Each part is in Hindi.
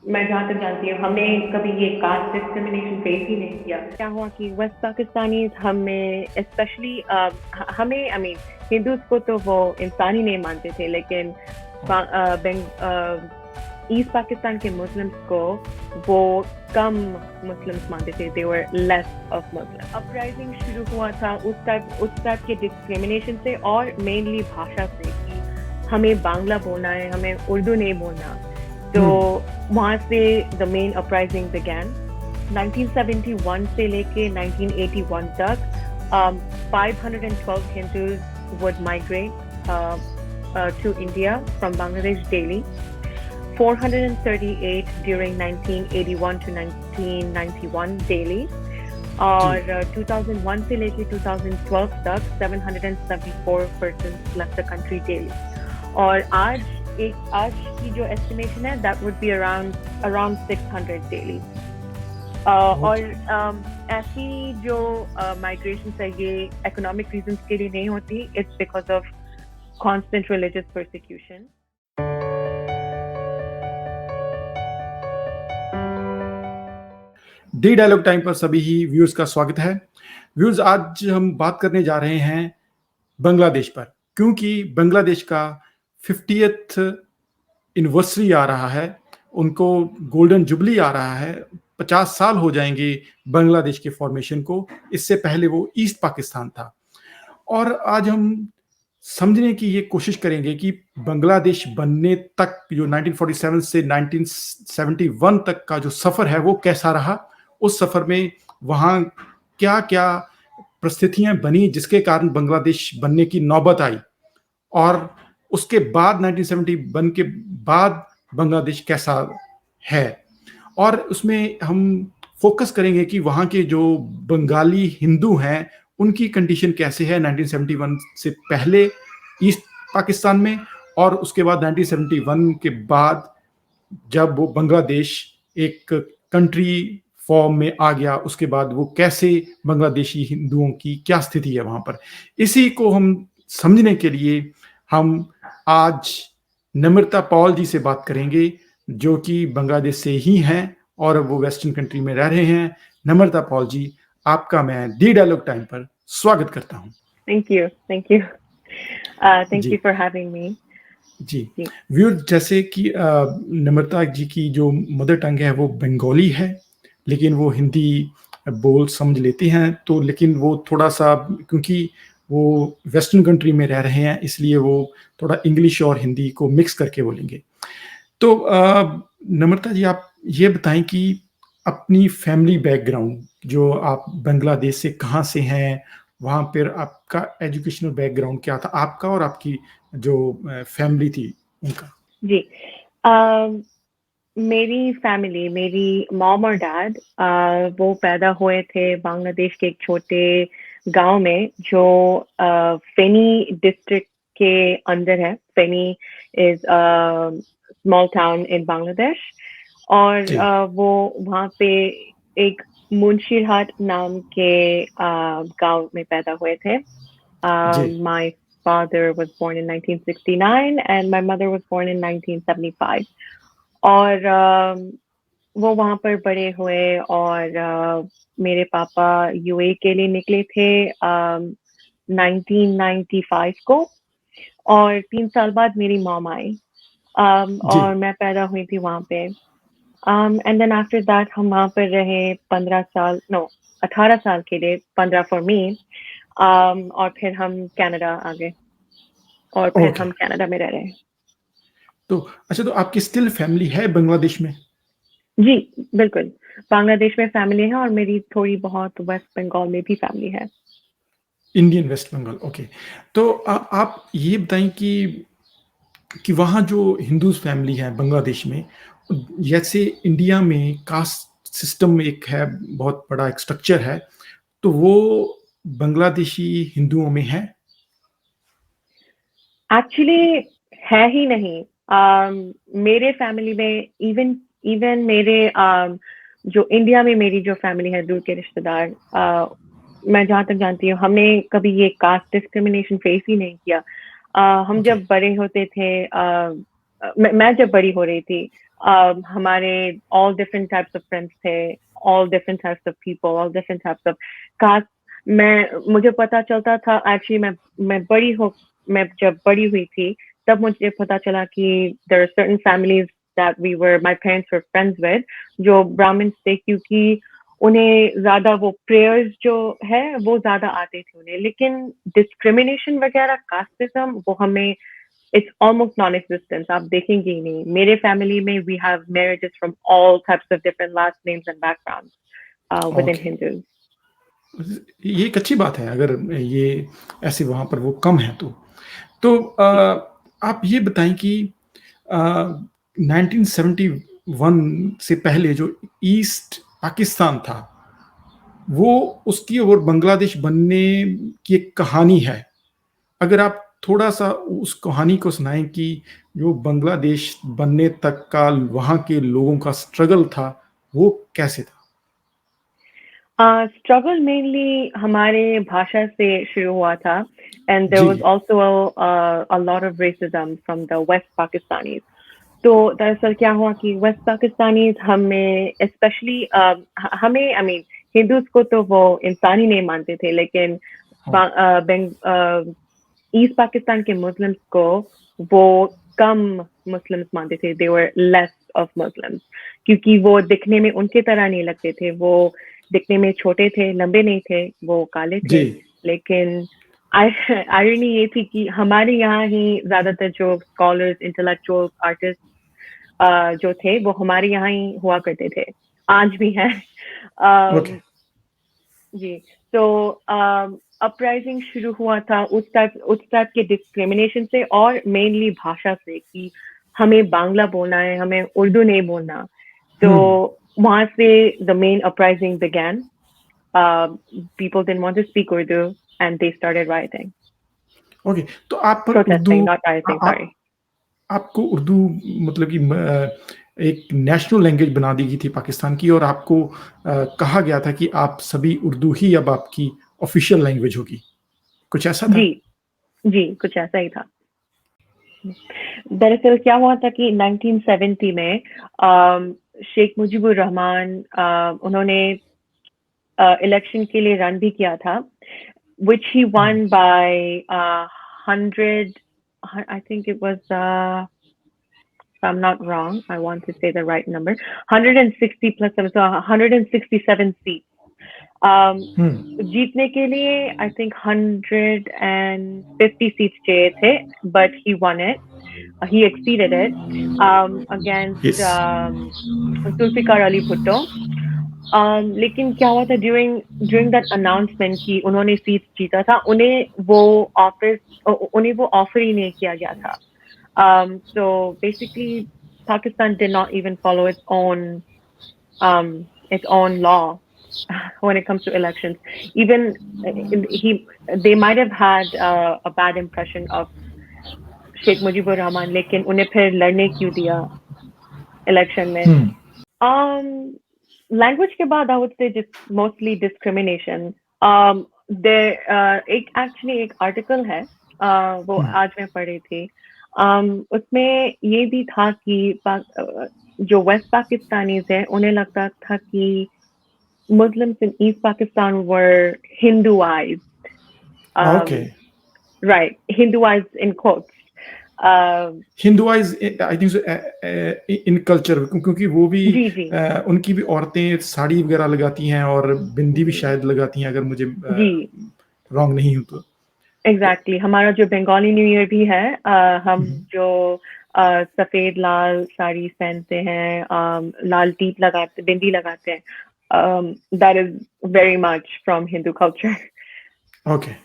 मैं जहाँ तक जानती हूँ हमने कभी ये कास्ट डिस्क्रिमिनेशन फेस ही नहीं किया। क्या हुआ कि वेस्ट पाकिस्तानी हमें स्पेशली हमें आई मीन हिंदूज को तो वो इंसान ही नहीं मानते थे, लेकिन ईस्ट पाकिस्तान के मुस्लिम्स को वो कम मुस्लिम्स मानते थे। They were less of Muslim. Uprising शुरू हुआ था उस टाइप के डिस्क्रिमिनेशन से, और मेनली भाषा से कि हमें बांग्ला बोलना है, हमें उर्दू नहीं बोलना। तो वहाँ से द मेन अपराइजिंग बिगैन। 1971 से लेके 1981 तक 512 Hindus would migrate to India from Bangladesh daily. 438 during 1981 to 1991 daily. और 2001 से लेके 2012 तक 774 persons left the country daily. और आज की जो estimation है that would be around 600 daily. और ऐसी जो migrations है ये economic reasons के लिए नहीं होती, it's because of constant religious persecution. The dialogue time पर सभी ही व्यूअर्स का स्वागत है। व्यूअर्स, आज हम बात करने जा रहे हैं बांग्लादेश पर, क्योंकि बांग्लादेश का 50th एनिवर्सरी आ रहा है, उनको गोल्डन जुबली आ रहा है। 50 साल हो जाएंगे बांग्लादेश के फॉर्मेशन को। इससे पहले वो ईस्ट पाकिस्तान था। और आज हम समझने की ये कोशिश करेंगे कि बांग्लादेश बनने तक जो 1947 से 1971 तक का जो सफर है वो कैसा रहा। उस सफर में वहाँ क्या क्या परिस्थितियां बनी जिसके कारण बांग्लादेश बनने की नौबत आई, और उसके बाद 1971 के बाद बांग्लादेश कैसा है। और उसमें हम फोकस करेंगे कि वहाँ के जो बंगाली हिंदू हैं उनकी कंडीशन कैसे है 1971 से पहले ईस्ट पाकिस्तान में, और उसके बाद 1971 के बाद जब वो बांग्लादेश एक कंट्री फॉर्म में आ गया, उसके बाद वो कैसे बांग्लादेशी हिंदुओं की क्या स्थिति है वहां पर। इसी को हम समझने के लिए हम आज नम्रता पॉल जी से बात करेंगे, जो कि बांग्लादेश से ही हैं और वो वेस्टर्न कंट्री में रह रहे हैं। नम्रता पॉल जी, आपका मैं डी डायलॉग टाइम पर स्वागत करता हूं। Thank you for having me. जी व्यूअर, जैसे कि नम्रता जी की जो मदर टंग है वो बंगाली है, लेकिन वो हिंदी बोल समझ लेते हैं। तो लेकिन वो थोड़ा सा, क्योंकि वो वेस्टर्न कंट्री में रह रहे हैं, इसलिए वो थोड़ा इंग्लिश और हिंदी को मिक्स करके बोलेंगे। तो नम्रता जी, आप ये बताएं कि अपनी फैमिली बैकग्राउंड, जो आप बांग्लादेश से कहाँ से हैं, वहाँ पर आपका एजुकेशनल बैकग्राउंड क्या था, आपका और आपकी जो फैमिली थी उनका। जी, मेरी फैमिली, मेरी मॉम और डैड वो पैदा हुए थे बांग्लादेश के एक छोटे गांव में जो फेनी डिस्ट्रिक्ट के अंदर है। Feni is small town in Bangladesh. और वो वहाँ पे एक मुंशीरहाट नाम के गांव में पैदा हुए थे। My father was born in 1969 and my mother was born in 1975. और वो वहाँ पर बड़े हुए, और मेरे पापा यूए के लिए निकले थे 1995 को, और 3 साल बाद मेरी मॉम आई, और मैं पैदा हुई थी वहाँ पे। एंड देन आफ्टर दैट हम वहाँ पर रहे 18 साल के लिए, 15 फॉर मी। और फिर हम कनाडा आ गए, और फिर हम कनाडा में रह रहे हैं। तो अच्छा, तो आपकी स्टिल फैमिली है बांग्लादेश में? जी बिल्कुल, बांग्लादेश में फैमिली है, और मेरी थोड़ी बहुत वेस्ट बंगाल में भी फैमिली है। Indian West Bengal, okay. तो आप ये बताएं कि वहाँ जो हिंदूज फैमिली है बांग्लादेश में, जैसे इंडिया में कास्ट सिस्टम एक है, बहुत बड़ा एक स्ट्रक्चर है, तो वो बांग्लादेशी हिंदुओं में है? एक्चुअली है ही नहीं। मेरे फैमिली में इवन मेरे जो इंडिया में मेरी जो फैमिली है, दूर के रिश्तेदार, मैं जहाँ तक जानती हूँ हमने कभी ये कास्ट डिस्क्रिमिनेशन फेस ही नहीं किया। हम जब बड़े होते थे, मैं जब बड़ी हो रही थी, हमारे all different types of friends थे, all different types of people, all different types of caste. मुझे पता चलता था actually मैं जब बड़ी हुई थी तब मुझे पता चला कि there are certain families that my parents were friends with जो ब्राह्मण थे, क्योंकि उन्हें ज्यादा वो प्रेयर्स जो है वो ज्यादा आते थे उन्हें, लेकिन डिस्क्रिमिनेशन वगैरह कास्टिज्म वो हमें it's almost non-existent. आप देखेंगे ही नहीं. मेरे फैमिली में we have marriages from all types of different last names and backgrounds within Okay. Hindus. ये एक अच्छी बात है अगर ये ऐसे वहां पर वो कम है तो आप ये बताएं कि 1971 से पहले जो ईस्ट पाकिस्तान था वो उसकी और बांग्लादेश बनने की एक कहानी है, अगर आप थोड़ा सा उस कहानी को सुनाएं कि जो बांग्लादेश बनने तक का वहां के लोगों का स्ट्रगल था वो कैसे था। Struggle mainly हमारे भाषा से शुरू हुआ था, and there ji was also a lot of racism from the West Pakistanis. तो दरअसल क्या हुआ कि वेस्ट पाकिस्तानी हमें स्पेशली हमें आई मीन हिंदूज को तो वो इंसान ही नहीं मानते थे, लेकिन ईस्ट पाकिस्तान के मुस्लिम्स को वो कम मुस्लिम्स मानते थे. They were less of Muslims क्योंकि वो दिखने में उनके तरह नहीं लगते थे. वो दिखने में छोटे थे, लंबे नहीं थे, वो काले थे. लेकिन आयरनी ये थी कि हमारे यहाँ ही ज्यादातर जो स्कॉलर्स, इंटेलेक्चुअल आर्टिस्ट जो थे वो हमारे यहाँ ही हुआ करते थे, आज भी हैं. जी. तो अपराइजिंग शुरू हुआ था उस टाइप के डिस्क्रिमिनेशन से, और मेनली भाषा से कि हमें बांग्ला बोलना है, हमें उर्दू नहीं बोलना. तो वहां से the main uprising began. People didn't want to speak Urdu and they started rioting. Okay, तो आप पर Protesting, not rioting, sorry. आपको उर्दू मतलब कि एक नेशनल लैंग्वेज बना दी गई थी पाकिस्तान की, और आपको कहा गया था कि आप सभी उर्दू ही अब आपकी ऑफिशियल लैंग्वेज होगी, कुछ ऐसा था? जी, कुछ ऐसा ही था. दरअसल क्या हुआ था कि 1970 में शेख मुजीबुर रहमान उन्होंने इलेक्शन के लिए रन भी किया था, which he won by 100, I think it was if I'm not wrong, I want to say the right number, 160 plus 7, so 167 seats. जीतने के लिए I think 150 seats चाहिए थे, but he won it. He exceeded it against Zulfikar Ali Bhutto. लेकिन क्या हुआ था during that announcement कि उन्होंने सीट जीता था, उन्हें वो ऑफर ही नहीं किया गया था. So basically Pakistan did not even follow its own law when it comes to elections. Even they might have had a bad impression of Sheikh Mujibur Rahman, लेकिन उन्हें फिर लड़ने क्यों दिया इलेक्शन में. Language के बाद I would say just mostly discrimination. There एक आर्टिकल है वो आज मैं पढ़ी थी. उसमें ये भी था कि जो वेस्ट पाकिस्तानीज हैं उन्हें लगता था कि Muslims in East Pakistan were Hinduized. Okay. Right, Hinduized in quotes. Hinduized, I think so, in culture, क्योंकि वो भी उनकी भी औरतें साड़ी वगैरह लगाती हैं और बिंदी भी शायद लगाती हैं, अगर मुझे रॉन्ग नहीं हूँ तो. एग्जैक्टली. हमारा जो बंगाली न्यू ईयर भी है, हम जो सफेद लाल साड़ी पहनते हैं, लाल टीप लगाते, बिंदी लगाते हैं, that is very much from Hindu culture. Okay.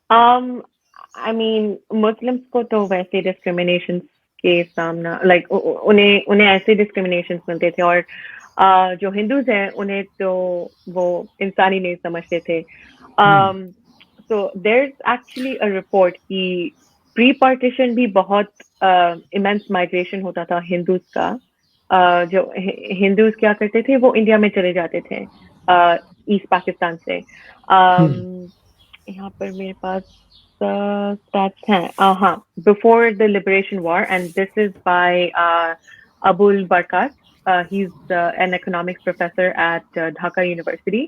I mean, Muslims को तो वैसे discriminations के सामना, like उन्हें ऐसे discriminations मिलते थे, और जो Hindus हैं उन्हें तो वो इंसान ही नहीं समझते थे. So there's actually a report कि pre-partition भी बहुत immense migration होता था Hindus का. जो Hindus क्या करते थे, वो इंडिया में चले जाते थे ईस्ट पाकिस्तान से. यहाँ पर मेरे पास stats हैं हाँ before the liberation war and this is by Abul Barkat. He's an economics professor at Dhaka University.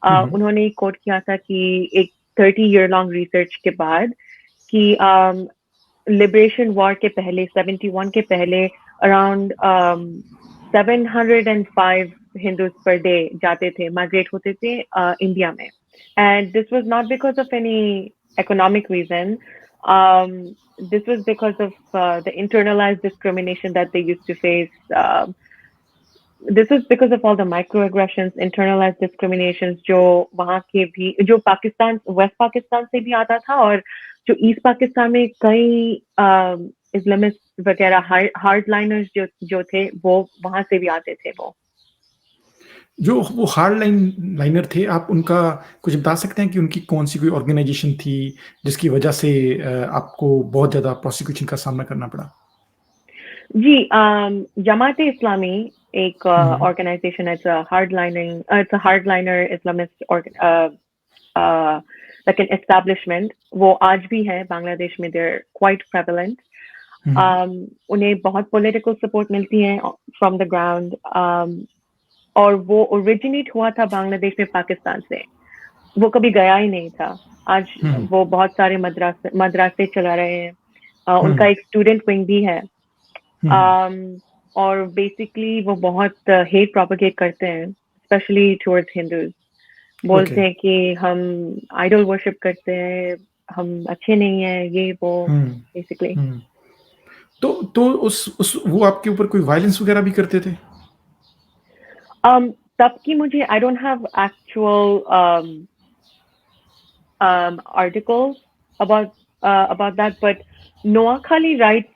उन्होंने कोट किया था कि एक 30-year long research के बाद कि लिबरेशन वॉर के पहले 71 के पहले अराउंड 705 हिंदूज पर डे जाते थे माइग्रेट होते थे इंडिया में and this was not because of any economic reason. This was because of the internalized discrimination that they used to face. This was because of all the microaggressions, internalized discriminations जो वहाँ के भी जो पाकिस्तान वेस्ट पाकिस्तान से भी आता था और जो ईस्ट पाकिस्तान में कई इस्लामिस्ट वगैरह हार्डलाइनर्स जो थे वो वहाँ से भी आते थे जो वो हार्ड लाइनर थे आप उनका कुछ बता सकते हैं कि उनकी कौन सी कोई ऑर्गेनाइजेशन थी जिसकी वजह से आपको बहुत ज्यादा प्रोसिक्यूशन का सामना करना पड़ा? जी जमाते इस्लामी एक ऑर्गेनाइजेशन है, it's a hardliner Islamist like an establishment. वो आज भी है बांग्लादेश में, they're quite prevalent. उन्हें बहुत political support मिलती है from the ground. और वो ओरिजिनेट हुआ था बांग्लादेश में पाकिस्तान से, वो कभी गया ही नहीं था. आज वो बहुत सारे मदरसे चला रहे हैं. उनका एक स्टूडेंट विंग भी है. और बेसिकली वो बहुत हेट प्रोपेगेट करते हैं स्पेशली टुवर्ड्स हिंदूज. बोलते हैं कि हम आइडल वर्शिप करते हैं, हम अच्छे नहीं हैं, ये वो बेसिकली. तो उस वो आपके ऊपर कोई वायलेंस वगैरह भी करते थे? तब की मुझे I don't have actual articles about that, but Noakhali rights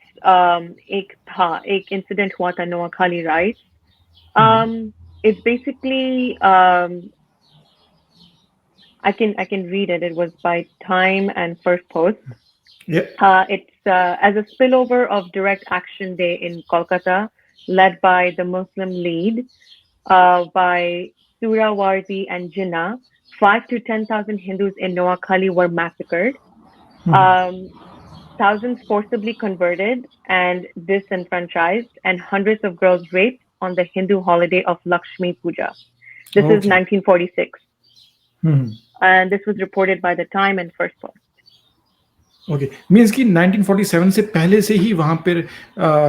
एक incident हुआ था Noakhali rights. It's basically I can read it. It was by Time and First Post. It's as a spillover of Direct Action Day in Kolkata, led by the Muslim League. By Surawardi and Jinnah, 5,000 to 10,000 Hindus in Noakhali were massacred. Thousands forcibly converted and disenfranchised, and hundreds of girls raped on the Hindu holiday of Lakshmi Puja. This is 1946. And this was reported by the Time and First Post. Okay, means कि 1947 से पहले से ही वहाँ पर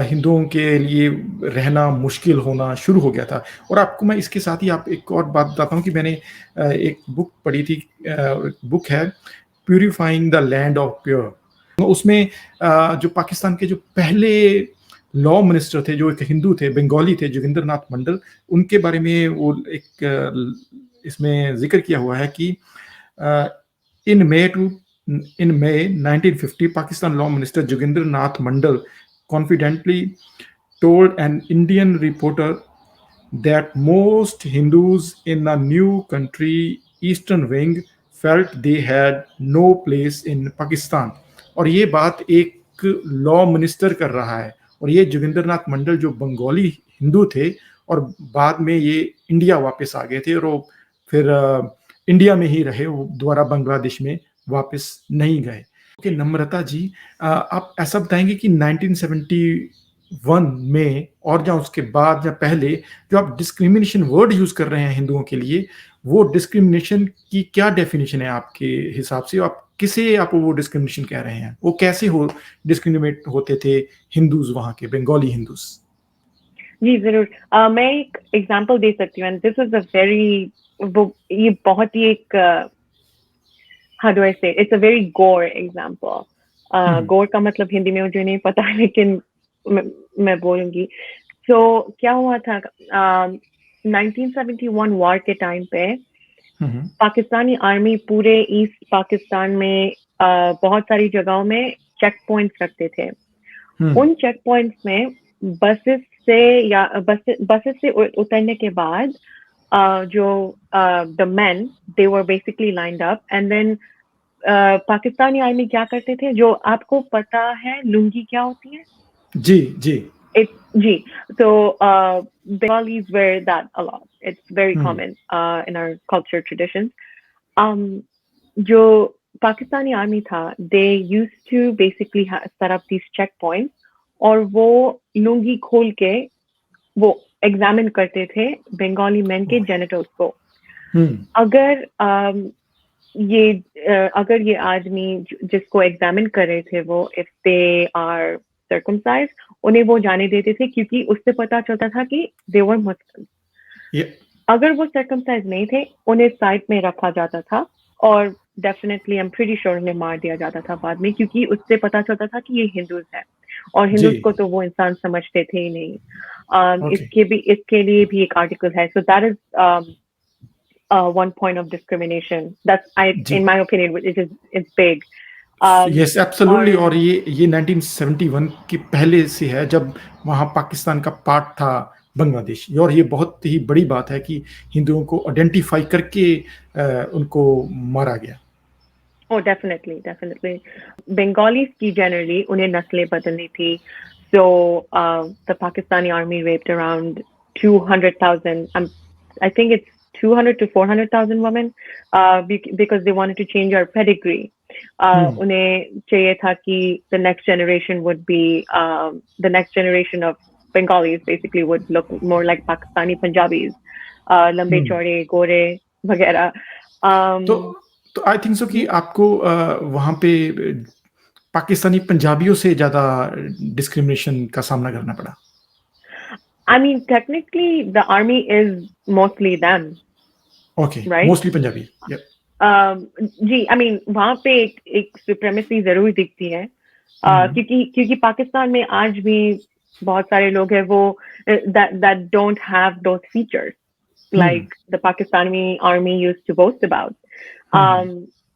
हिंदुओं के लिए रहना मुश्किल होना शुरू हो गया था. और आपको मैं इसके साथ ही आप एक और बात बताता हूँ कि मैंने एक बुक पढ़ी थी, बुक है purifying the land of pure. उसमें जो पाकिस्तान के जो पहले लॉ मिनिस्टर थे जो एक हिंदू थे, बंगाली थे, जोगिंदर नाथ मंडल, उनके बारे में वो एक इसमें जिक्र किया हुआ है कि in May 1950, Pakistan Law Minister Joginder Nath Mandal confidentally told an Indian reporter that most Hindus in the new country, Eastern Wing, felt they had no place in Pakistan. और ये बात एक लॉ मिनिस्टर कर रहा है, और ये जोगिंदर नाथ मंडल जो बंगाली हिंदू थे और बाद में ये इंडिया वापस आ गए थे और वो फिर इंडिया में ही रहे, वो दोबारा बांग्लादेश में वापस नहीं गए. ओके नम्रता जी, आप ऐसा बताएंगे कि 1971 में और या उसके बाद या पहले जो आप डिस्क्रिमिनेशन वर्ड यूज कर रहे हैं हिंदुओं के लिए, वो डिस्क्रिमिनेशन की क्या डेफिनेशन है आपके हिसाब से? आप किसे आप वो डिस्क्रिमिनेशन कह रहे हैं? वो कैसे डिस्क्रिमिनेट होते थे हिंदूज, वहाँ के बंगाली हिंदूज? जी जरूर, मैं एक एग्जांपल दे सकती हूँ. दिस इज अ वेरी, ये बहुत ही एक how do I say it? It's a very gore example. Gore का मतलब हिंदी में मुझे नहीं पता, लेकिन मैं बोलूंगी. So क्या हुआ था 1971 वॉर के टाइम पे पाकिस्तानी आर्मी पूरे ईस्ट पाकिस्तान में बहुत सारी जगहों में चेक पॉइंट्स रखते थे. उन चेक पॉइंट्स में बसेस से उतरने के बाद जो the men, they were basically lined up, and then Pakistani army क्या करते थे, जो आपको पता है लुंगी क्या होती है? जी जी. जी, so Bengalis wear that a lot. It's very common in our culture traditions. जो पाकिस्तानी आर्मी था, they used to basically set up these check points, और वो लुंगी खोल के वो एग्जामिन करते थे बंगाली मैन के जेनिटल्स को। अगर अगर ये आदमी जिसको एग्जामिन कर रहे थे वो, इफ दे आर सर्कमसाइज, उन्हें वो जाने देते थे, क्योंकि उससे पता चलता था कि दे वर मुस्लिम। अगर वो सर्कमसाइज नहीं थे, उन्हें साइड में रखा जाता था, और definitely I am pretty sure उन्हें मार दिया जाता था बाद में, क्योंकि उससे पता चलता था कि ये हिंदूज है, और हिंदूज को तो वो इंसान समझते थे ही नहीं। इसके लिए भी एक आर्टिकल है, so that is one point of discrimination. In my opinion, it's big. Yes, absolutely. और ये 1971 के पहले से है, जब वहाँ पाकिस्तान का पार्ट था बांग्लादेश, और ये बहुत ही बड़ी बात है कि हिंदुओं को आइडेंटिफाई करके उनको मारा गया। Oh, definitely. Bengalis की generally उन्हें नस्लें बदलनी थी. So the Pakistani army raped around 200,000. I think it's 200 to 400,000 women because they wanted to change our pedigree. उन्हें चाहिए था कि the next generation would be the next generation of Bengalis basically would look more like Pakistani Punjabis, लंबे चौड़े गोरे वगैरह. तो आई थिंक सो कि आपको वहाँ पे पाकिस्तानी पंजाबियों से ज्यादा डिस्क्रिमिनेशन का सामना करना पड़ा। I mean, technically, the army is mostly them. Okay, right? Mostly Punjabi. Yep. Ji, I mean, वहाँ पे एक सुप्रीमेसी जरूर दिखती है, क्योंकि पाकिस्तान में आज भी बहुत सारे लोग हैं वो that don't have those features like the Pakistani army used to boast about.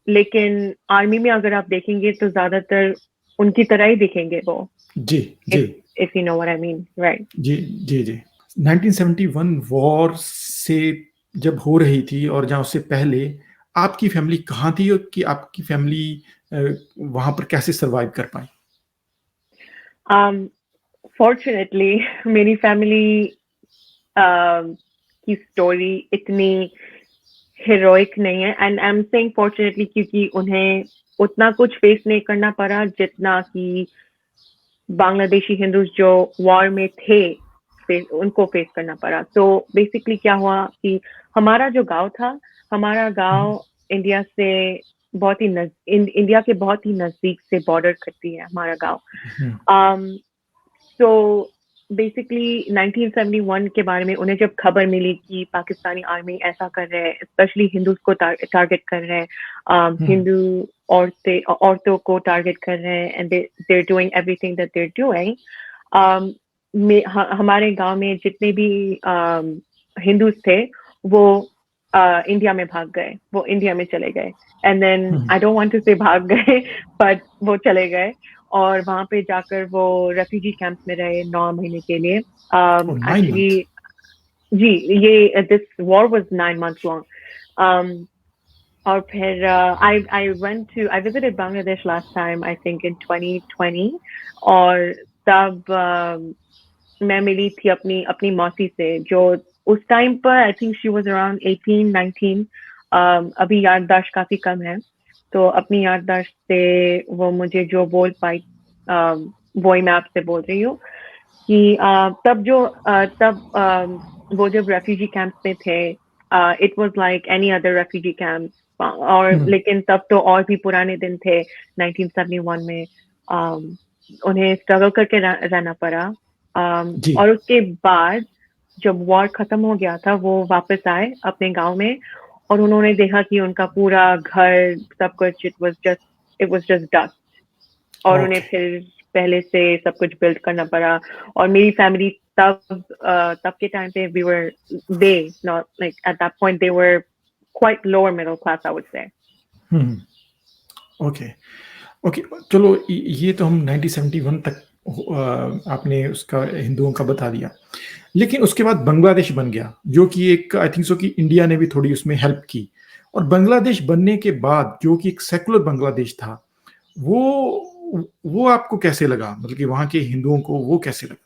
लेकिन आर्मी में अगर आप देखेंगे तो ज्यादातर उनकी तरह ही दिखेंगे वो। जी। If you know what I mean, right? जी। 1971 वॉर से जब हो रही थी, और जहाँ उससे पहले आपकी फैमिली कहाँ थी, और कि आपकी फैमिली वहां पर कैसे सरवाइव कर पाई? Fortunately, मेरी फैमिली की स्टोरी इतनी heroic नहीं है, and I'm saying fortunately क्योंकि उन्हें उतना कुछ फेस नहीं करना पड़ा जितना कि बांग्लादेशी हिंदूज जो वॉर में थे उनको फेस करना पड़ा। तो बेसिकली क्या हुआ कि हमारा जो गांव था, हमारा गांव इंडिया से इंडिया के बहुत ही नजदीक से बॉर्डर करती है हमारा गांव। सो बेसिकली 1971 के बारे में उन्हें जब खबर मिली कि पाकिस्तानी आर्मी ऐसा कर रहे हैं, स्पेशली हिंदूज को टारगेट कर रहे हैं, हिंदू औरतों को टारगेट कर रहे हैं, and they are doing everything that they are doing, हमारे गांव में जितने भी हिंदूज थे वो इंडिया में भाग गए, वो इंडिया में चले गए, and then I don't want to say भाग गए बट वो चले गए, और वहां पे जाकर वो रेफ्यूजी कैंप में रहे 9 महीने के लिए। एक्चुअली जी, ये this war was 9 months long. और फिर I visited Bangladesh last time, I think in 2020, और तब मैं मिली थी अपनी मौसी से, जो उस टाइम पर I think she was around 18-19। अभी याददाश्त काफी कम है, तो अपनी याददाश्त से वो मुझे जो बोल पाई वही मैं आपसे बोल रही हूँ कि तब वो जब रेफ्यूजी कैंप में थे, it was like any other refugee camp, और लेकिन तब तो और भी पुराने दिन थे 1971 में। उन्हें स्ट्रगल करके रहना पड़ा, और उसके बाद जब वॉर खत्म हो गया था वो वापस आए अपने गांव में, और उन्होंने देखा कि उनका पूरा घर सब कुछ इट वाज जस्ट डस्ट, और उन्हें फिर पहले से सब कुछ बिल्ड करना पड़ा। और मेरी फैमिली तब के टाइम पे they not like at that point they were quite lower middle class, I would say. Okay, चलो ये तो हम 1971 तक आपने उसका हिंदुओं का बता दिया, लेकिन उसके बाद बांग्लादेश बन गया, जो कि एक आई थिंक सो कि इंडिया ने भी थोड़ी उसमें हेल्प की, और बांग्लादेश बनने के बाद जो कि एक सेकुलर बांग्लादेश था, वो आपको कैसे लगा, मतलब कि वहां के हिंदुओं को वो कैसे लगा?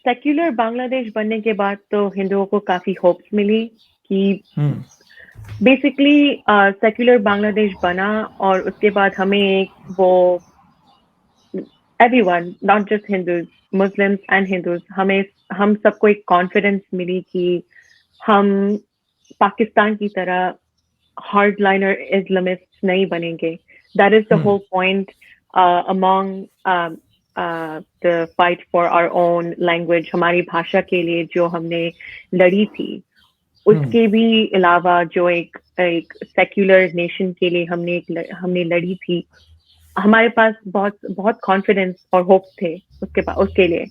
सेक्युलर बांग्लादेश बनने के बाद तो हिंदुओं को काफी होप्स मिली कि बेसिकली सेक्युलर बांग्लादेश बना और उसके बाद हमें एक वो everyone, not just Hindus, Muslims and Hindus, हम सबको एक कॉन्फिडेंस मिली कि हम पाकिस्तान की तरह hardliner Islamists नहीं बनेंगे. That is the whole point among the fight for our own language, हमारी भाषा के लिए जो हमने लड़ी थी, उसके भी अलावा जो एक सेक्युलर नेशन के लिए हमने लड़ी थी, हमारे पास बहुत कॉन्फिडेंस और होप्स थे उसके लिए.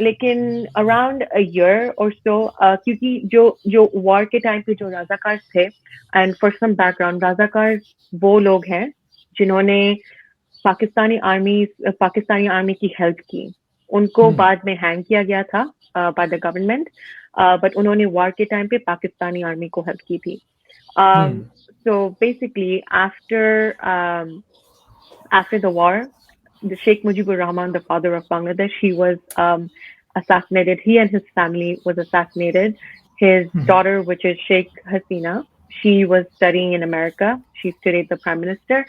लेकिन अराउंड अ ईयर और सो, क्योंकि जो वॉर के टाइम पे जो राजाकार थे, एंड फॉर सम बैकग्राउंड, राजाकार वो लोग हैं जिन्होंने पाकिस्तानी आर्मी की हेल्प की. उनको बाद में हैंग किया गया था बाय द गवर्नमेंट, बट उन्होंने वॉर के टाइम पे पाकिस्तानी आर्मी को हेल्प की थी. So basically, after the war, the Sheikh Mujibur Rahman, the father of Bangladesh, he was assassinated. He and his family was assassinated. His daughter, which is Sheikh Hasina, she was studying in America. She studied the prime minister.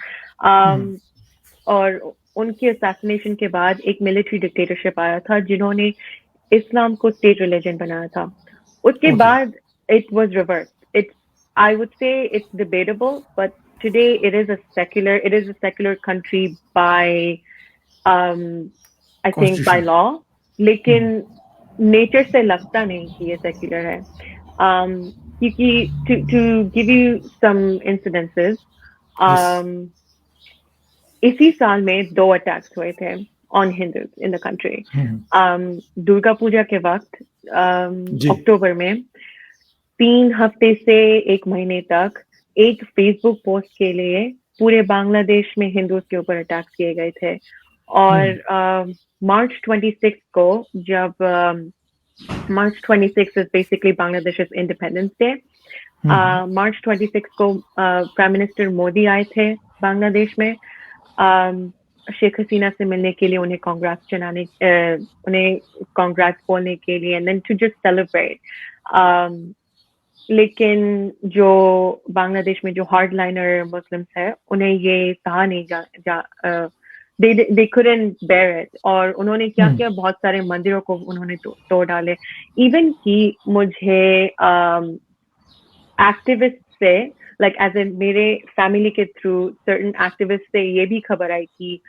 और उनके assassination के बाद एक military dictatorship आया था जिन्होंने इस्लाम को state religion बनाया था. उसके बाद it was reversed. I would say it's debatable, but today it is a secular country by I think by law. लेकिन nature से लगता नहीं कि ये secular है. क्योंकि to give you some incidences, इसी साल में 2 attacks हुए थे on Hindus in the country. Durga Puja के वक्त अक्टूबर में 3 हफ्ते से 1 महीने तक एक फेसबुक पोस्ट के लिए पूरे बांग्लादेश में हिंदूज के ऊपर अटैक किए गए थे. और मार्च 26 को जब मार्च 26 is basically Bangladesh's Independence Day. मार्च 26 को प्राइम मिनिस्टर मोदी आए थे बांग्लादेश में शेख हसीना से मिलने के लिए, उन्हें कांग्रेस बोलने के लिए, and then to just celebrate. लेकिन जो बांग्लादेश में जो हार्डलाइनर मुस्लिम्स है, उन्हें ये सहा नहीं they couldn't bear it. और उन्होंने क्या किया, बहुत सारे मंदिरों को उन्होंने तोड़ डाले. इवन कि मुझे एक्टिविस्ट से, like as in मेरे फैमिली के थ्रू certain एक्टिविस्ट से ये भी खबर आई कि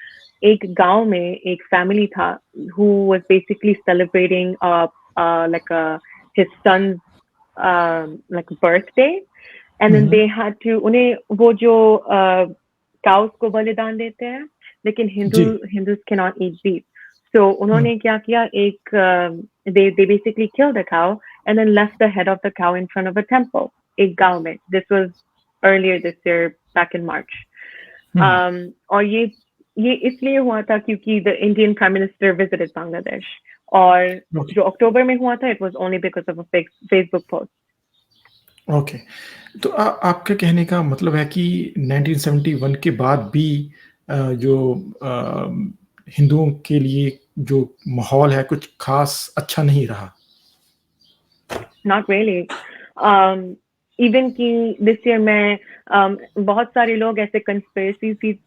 एक गांव में एक फैमिली था who was basically celebrating like his son's like birthday, and then they had to, उन्हें वो जो cows को बलिदान देते हैं, लेकिन Hindus cannot eat beef. So उन्होंने क्या किया, they basically killed a cow and then left the head of the cow in front of a temple, एक गांव में. This was earlier this year, back in March. और ये इसलिए हुआ था क्योंकि the Indian Prime Minister visited Bangladesh. और जो अक्टूबर में हुआ था, it was only because of a Facebook post. Okay, तो आपके कहने का मतलब है कि 1971 के बाद भी जो हिंदुओं के लिए जो माहौल है कुछ खास अच्छा नहीं रहा. Not really. Even कि this year में बहुत सारे लोग ऐसे conspiracies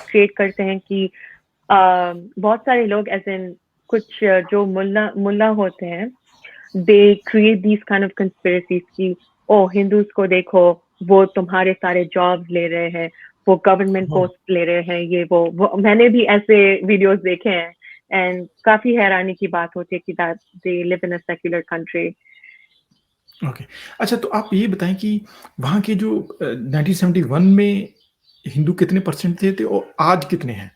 create करते हैं कि बहुत सारे लोग as in कुछ जो मुल्ला होते हैं, they create these kind of conspiracies कि हिंदूज को देखो, वो तुम्हारे सारे जॉब्स ले रहे हैं, वो गवर्नमेंट पोस्ट ले रहे हैं, ये वो मैंने भी ऐसे वीडियोस देखे हैं, एंड काफी हैरानी की बात होती है कि that they live in a secular country. Okay, अच्छा, तो आप ये बताएं कि वहाँ के जो 1971 में हिंदू कितने परसेंट थे और आज कितने हैं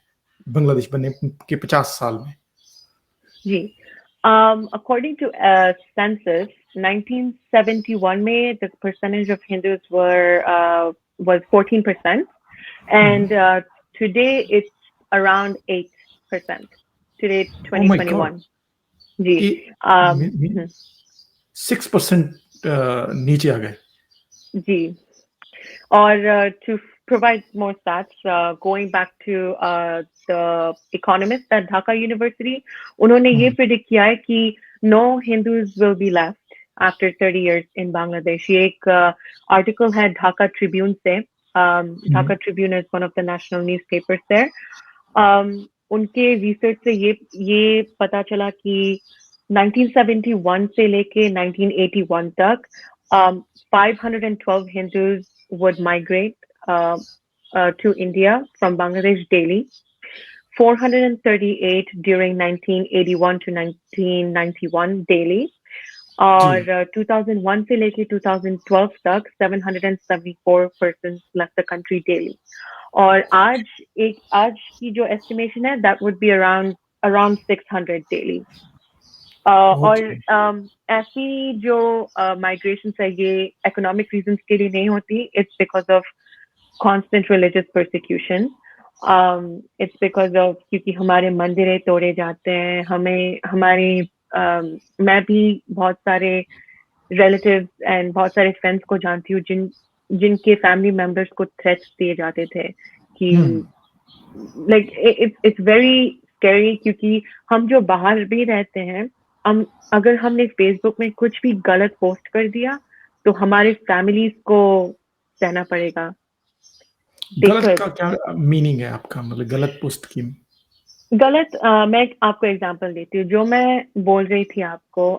बांग्लादेश बनने के 50 साल में? जी, according to census, 1971 में the percentage of Hindus was 14%, and today it's around 8%. Today, 2021. जी, 6% नीचे आ गए. जी, और to provide more stats, going back to the economist at Dhaka University, उन्होंने ये predict किया है कि no Hindus will be left after 30 years in Bangladesh. ये एक article है Dhaka Tribune से. Dhaka Tribune is one of the national newspapers there. उनके research से ये पता चला कि 1971 से लेके 1981 तक 512 Hindus would migrate to India from Bangladesh daily. 438 during 1981 to 1991 daily. और 2001 से लेके 2012 तक 774 persons left the country daily. और आज की जो estimation है, that would be around 600 daily. और ऐसी जो migrations है, ये economic reasons के लिए नहीं होती. It's because of constant religious persecution. It's because of क्योंकि हमारे मंदिरें तोड़े जाते हैं, मैं भी बहुत सारे relatives and बहुत सारे friends को जानती हूँ जिनके family members को threats दिए जाते थे कि like it's very scary क्योंकि हम जो बाहर भी रहते हैं, अगर हमने Facebook में कुछ भी गलत पोस्ट कर दिया तो हमारे families को सहना पड़ेगा. गलत का क्या मीनिंग है आपका, मतलब गलत पोस्ट की? गलत मैं आपको एग्जांपल देती हूँ. जो मैं बोल रही थी आपको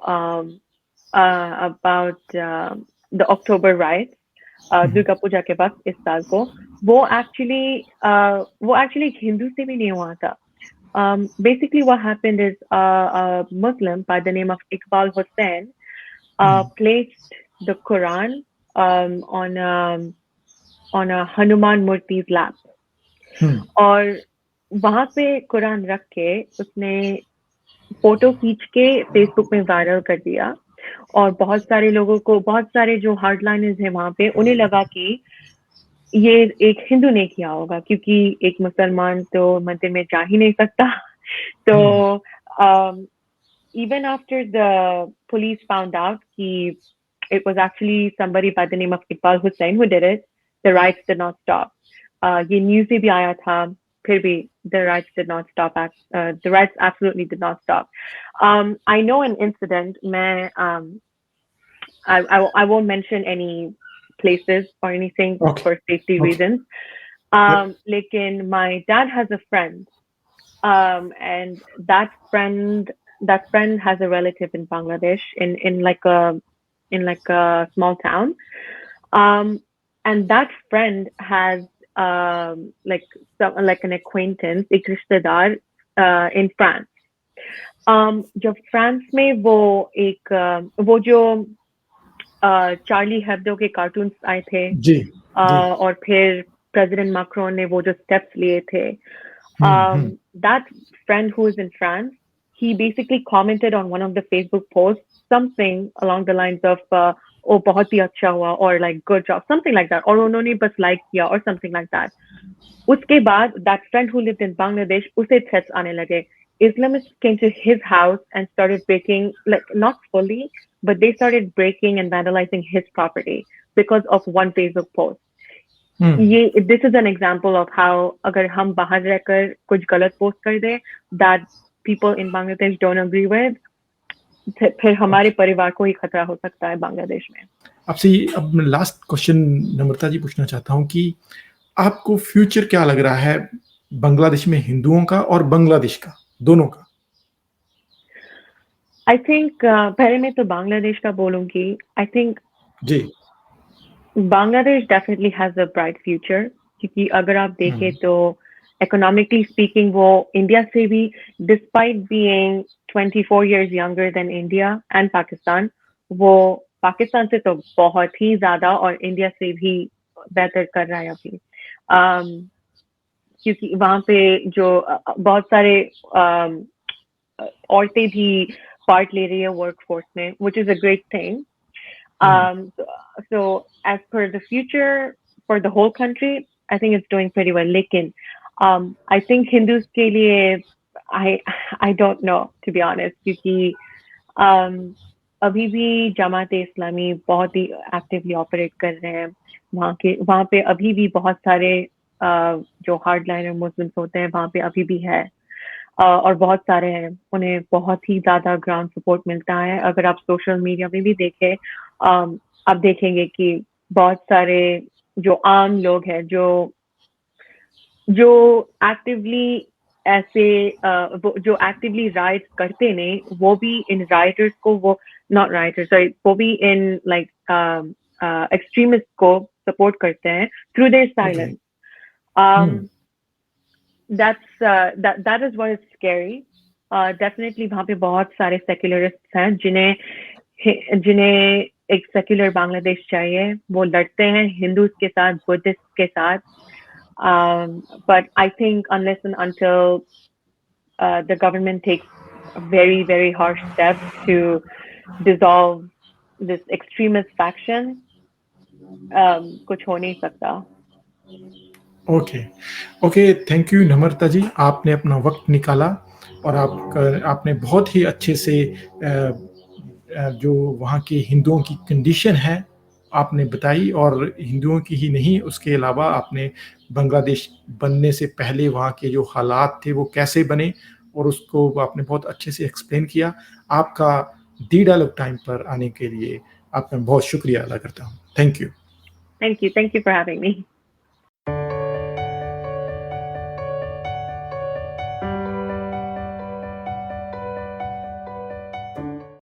about the October right Durga Puja के बाद इस साल को, वो एक्चुअली हिंदू से भी नहीं हुआ था. Basically what happened is a Muslim by the name of Iqbal Hussain placed the Quran on a Hanuman Murti's lap. और वहां पे कुरान रख के उसने फोटो खींच के फेसबुक में वायरल कर दिया. और बहुत सारे जो हार्डलाइनर्स हैं वहां पे, उन्हें लगा कि ये एक हिंदू ने किया होगा क्योंकि एक मुसलमान तो मंदिर में जा ही नहीं सकता. तो even after the police found out कि it was actually somebody by the name of Iqbal Hussain who did it, the riots did not stop. ये न्यूज़ में भी आया था, फिर भी the riots did not stop. The riots absolutely did not stop. I know an incident. I won't mention any places or anything for safety reasons. Lekin my dad has a friend, and that friend has a relative in Bangladesh in like a small town. And that friend has like an acquaintance, एक रिश्तेदार in France. जब फ्रांस में वो जो चार्ली हेब्डो के कार्टून्स आए थे और फिर प्रेसिडेंट मैक्रोन ने वो जो स्टेप्स लिए थे, that friend who is in France, he basically commented on one of the Facebook posts something along the lines of oh बहुत ही अच्छा हुआ or like good job, something like that, और उन्होंने बस like किया or something like that. उसके बाद that friend who lived in Bangladesh, उसे threats आने लगे. Islamists came to his house and started breaking, like not fully, but they started breaking and vandalizing his property because of one Facebook post. This is an example of how अगर हम बाहर रहकर कुछ गलत पोस्ट कर दे that people in Bangladesh don't agree with, फिर हमारे परिवार को ही खतरा हो सकता है बांग्लादेश में. आपसे अब मैं लास्ट क्वेश्चन नम्रता जी पूछना चाहता हूं कि आपको फ्यूचर क्या लग रहा है बांग्लादेश में हिंदुओं का और बांग्लादेश का, दोनों का? I think पहले मैं तो बांग्लादेश का बोलूंगी. I think ji Bangladesh definitely has a bright future क्योंकि अगर आप देखें तो economically speaking वो इंडिया से भी, despite being 24 years younger than India and Pakistan, वो पाकिस्तान से तो बहुत ही ज्यादा और इंडिया से भी बेहतर कर रहा है अभी. क्योंकि वहाँ पे जो बहुत सारे औरतें भी पार्ट ले रही है वर्कफोर्स में, which is a great thing. So as per the future for the whole country, I think it's doing pretty well. लेकिन I think Hindus के लिए I don't know, to be honest, क्योंकि अभी भी जमात इस्लामी बहुत ही एक्टिवली ऑपरेट कर रहे हैं वहाँ पे अभी भी बहुत सारे जो हार्डलाइनर मुस्लिम्स होते हैं वहाँ पे अभी भी है. और बहुत सारे हैं, उन्हें बहुत ही ज़्यादा ग्राउंड सपोर्ट मिलता है। अगर आप सोशल मीडिया में भी देखें, आप देखेंगे कि बहुत सारे जो आम लोग हैं, जो एक्टिवली ऐसे जो एक्टिवली राइट करते नहीं, वो भी इन राइटर्स को, वो नॉट राइटर्स सॉरी, वो भी इन लाइक एक्सट्रीमिस्ट को सपोर्ट करते हैं through their silence. That is what is scary. Definitely वहाँ पे बहुत सारे सेक्युलरिस्ट हैं जिन्हें एक सेक्युलर बांग्लादेश चाहिए. वो लड़ते हैं हिंदूज के साथ, बुद्धिस्ट के साथ. But I think unless and until the government takes very, very harsh steps to dissolve this extremist faction, कुछ हो नहीं सकता. ओके, थैंक यू नम्रता जी, आपने अपना वक्त निकाला और आपने बहुत ही अच्छे से जो वहाँ के हिंदुओं की कंडीशन है आपने बताई, और हिंदुओं की ही नहीं, उसके अलावा आपने बांग्लादेश बनने से पहले वहाँ के जो हालात थे वो कैसे बने, और उसको आपने बहुत अच्छे से एक्सप्लेन किया. आपका दी डायलॉग टाइम पर आने के लिए आपका बहुत शुक्रिया अदा करता हूँ. Thank you. Thank you for having me.